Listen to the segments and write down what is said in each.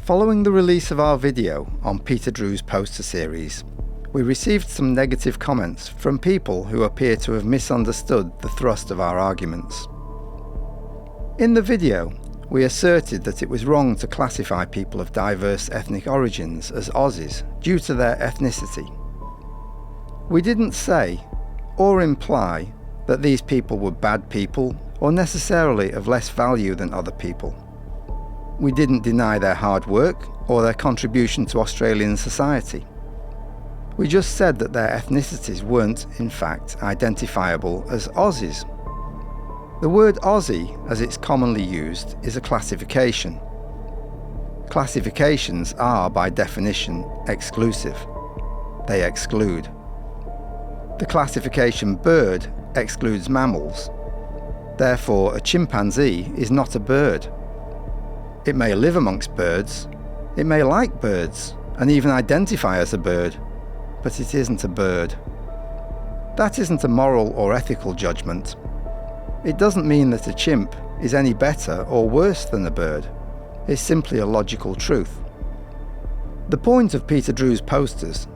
Following the release of our video on Peter Drew's poster series, we received some negative comments from people who appear to have misunderstood the thrust of our arguments. In the video, we asserted that it was wrong to classify people of diverse ethnic origins as Aussies due to their ethnicity. We didn't say or imply that these people were bad people or necessarily of less value than other people. We didn't deny their hard work or their contribution to Australian society. We just said that their ethnicities weren't, in fact, identifiable as Aussies. The word Aussie, as it's commonly used, is a classification. Classifications are, by definition, exclusive. They exclude. The classification bird excludes mammals. Therefore, a chimpanzee is not a bird. It may live amongst birds, it may like birds, and even identify as a bird, but it isn't a bird. That isn't a moral or ethical judgment. It doesn't mean that a chimp is any better or worse than a bird. It's simply a logical truth. The point of Peter Drew's posters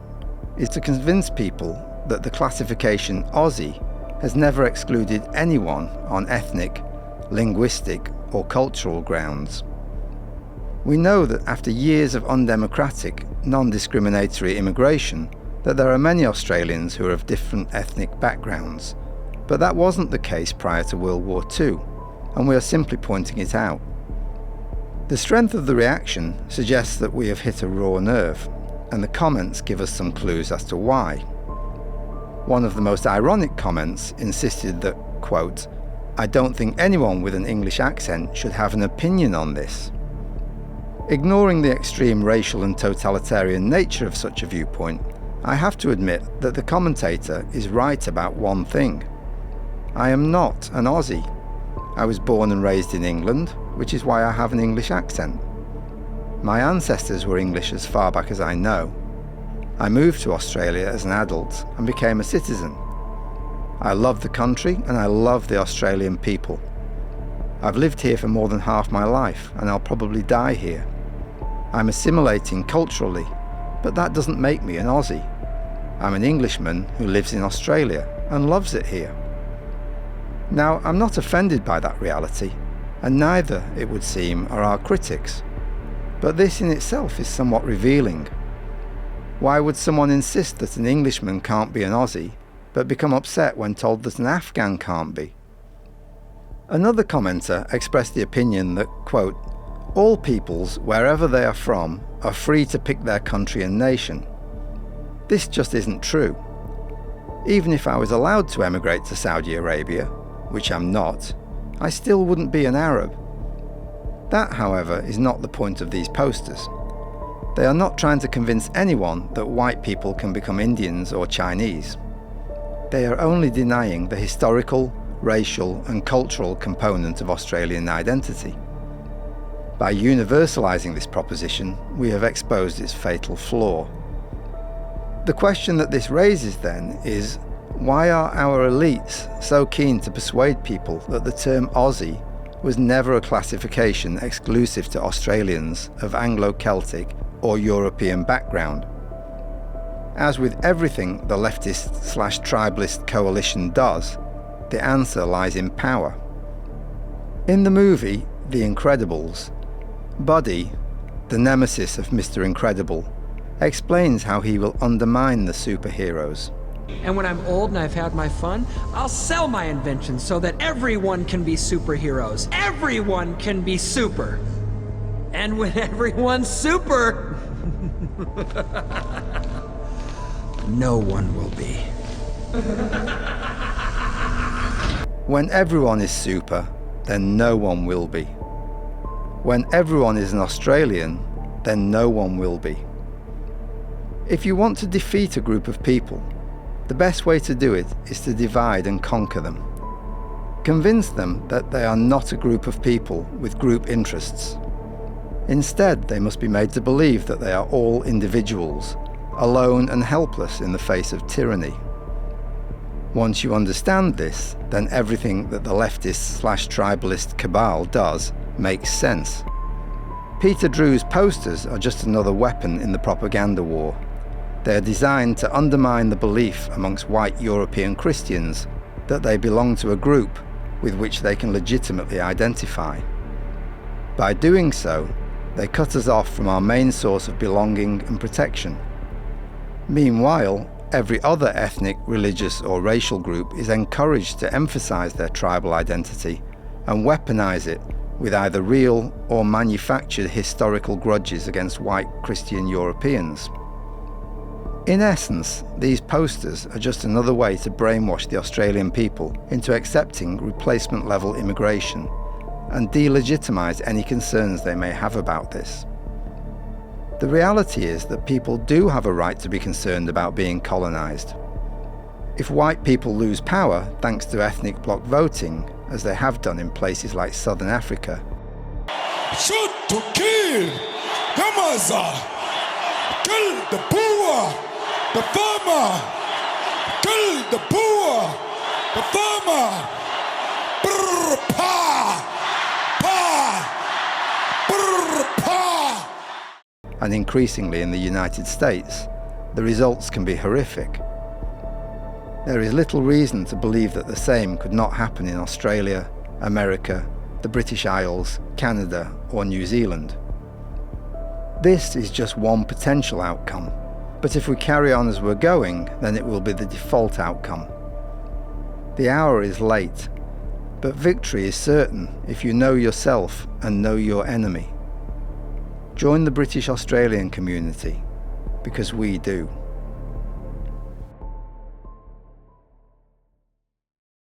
is to convince people that the classification Aussie has never excluded anyone on ethnic, linguistic, or cultural grounds. We know that after years of undemocratic, non-discriminatory immigration, that there are many Australians who are of different ethnic backgrounds, but that wasn't the case prior to World War II, and we are simply pointing it out. The strength of the reaction suggests that we have hit a raw nerve, and the comments give us some clues as to why. One of the most ironic comments insisted that, quote, "I don't think anyone with an English accent should have an opinion on this." Ignoring the extreme racial and totalitarian nature of such a viewpoint, I have to admit that the commentator is right about one thing. I am not an Aussie. I was born and raised in England, which is why I have an English accent. My ancestors were English as far back as I know. I moved to Australia as an adult and became a citizen. I love the country and I love the Australian people. I've lived here for more than half my life and I'll probably die here. I'm assimilating culturally, but that doesn't make me an Aussie. I'm an Englishman who lives in Australia and loves it here. Now, I'm not offended by that reality, and neither, it would seem, are our critics. But this in itself is somewhat revealing. Why would someone insist that an Englishman can't be an Aussie, but become upset when told that an Afghan can't be? Another commenter expressed the opinion that, quote, "All peoples, wherever they are from, are free to pick their country and nation." This just isn't true. Even if I was allowed to emigrate to Saudi Arabia, which I'm not, I still wouldn't be an Arab. That, however, is not the point of these posters. They are not trying to convince anyone that white people can become Indians or Chinese. They are only denying the historical, racial and cultural component of Australian identity. By universalising this proposition, we have exposed its fatal flaw. The question that this raises then is, why are our elites so keen to persuade people that the term Aussie was never a classification exclusive to Australians of Anglo-Celtic or European background? As with everything the leftist/tribalist coalition does, the answer lies in power. In the movie The Incredibles, Buddy, the nemesis of Mr. Incredible, explains how he will undermine the superheroes. And when I'm old and I've had my fun, I'll sell my inventions so that everyone can be superheroes. Everyone can be super. And when everyone's super, no one will be. When everyone is super, then no one will be. When everyone is an Australian, then no one will be. If you want to defeat a group of people, the best way to do it is to divide and conquer them. Convince them that they are not a group of people with group interests. Instead, they must be made to believe that they are all individuals, alone and helpless in the face of tyranny. Once you understand this, then everything that the leftist/tribalist cabal does makes sense. Peter Drew's posters are just another weapon in the propaganda war. They are designed to undermine the belief amongst white European Christians that they belong to a group with which they can legitimately identify. By doing so, they cut us off from our main source of belonging and protection. Meanwhile, every other ethnic, religious or racial group is encouraged to emphasize their tribal identity and weaponize it with either real or manufactured historical grudges against white Christian Europeans. In essence, these posters are just another way to brainwash the Australian people into accepting replacement-level immigration and delegitimise any concerns they may have about this. The reality is that people do have a right to be concerned about being colonised. If white people lose power thanks to ethnic bloc voting, as they have done in places like Southern Africa, shoot to kill, Gamaza, kill the poor, the farmer, kill the poor, the farmer, brr, pa, brr, pa. And increasingly in the United States, the results can be horrific. There is little reason to believe that the same could not happen in Australia, America, the British Isles, Canada or New Zealand. This is just one potential outcome, but if we carry on as we're going, then it will be the default outcome. The hour is late, but victory is certain if you know yourself and know your enemy. Join the British Australian community, because we do.